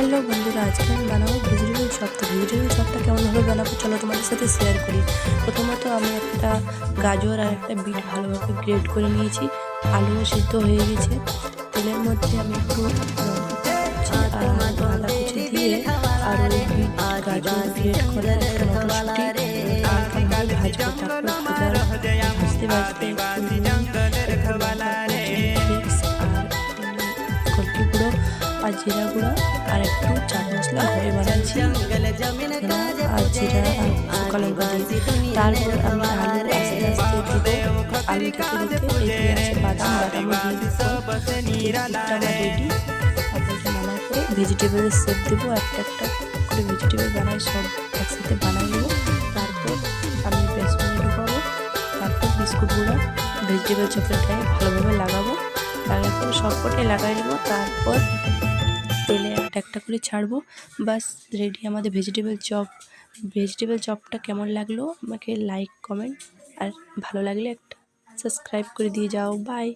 Hello বন্ধুরা, আজকে আমি বানাবো ভেজিটেবল চপ। তো ভেজিটেবল চপটা কেমনভাবে বানাবো চলো তোমাদের সাথে শেয়ার করি। প্রথমত আমি একটা গাজর আর একটা বিট ভালোভাবে গ্রেট করে নিয়েছি। আলুও সিদ্ধ হয়ে গেছে। তেলের মধ্যে আমি একটু লঙ্কা কুচি আর আদা কুচি দিয়ে আর ওই বিট গাজর গ্রেট করা একটা মটরশুঁটি হালকাভাবে ভাজবো। তারপর ভাজতে ভাজতে একটু নুন, একটু লঙ্কা চিলি ফ্লেক্স আর হলদি গুঁড়ো আর জিরা গুঁড়ো আর একটু চাট মশলা ঘরে বানাচ্ছি আর জিরা আর শুকা লঙ্কা দিয়ে। তারপর আমি আলু আস্তে আস্তে দিব। আলু দিতে দিতে এগিয়ে আছে বাদামও দিয়ে দিতে রেডি। তারপর নামার পরে ভেজিটেবলের শেপ দেবো, একটা একটা করে ভেজিটেবল বানাই, সব একসাথে বানাই নেবো। তারপর আমি বেসনে ঢুকাবো। তারপর বিস্কুট গুঁড়ো ভেজিটেবল চপের গায়ে ভালোভাবে লাগাবো। লাগার পরে সবকটাই লাগাই নেবো। তারপর তেলে একটা একটা করে ছাড়বো। বাস রেডি আমাদের ভেজিটেবল চপ। ভেজিটেবল চপটা কেমন লাগলো আমাকে লাইক কমেন্ট আর ভালো লাগলে একটা সাবস্ক্রাইব করে দিয়ে যাও। বাই।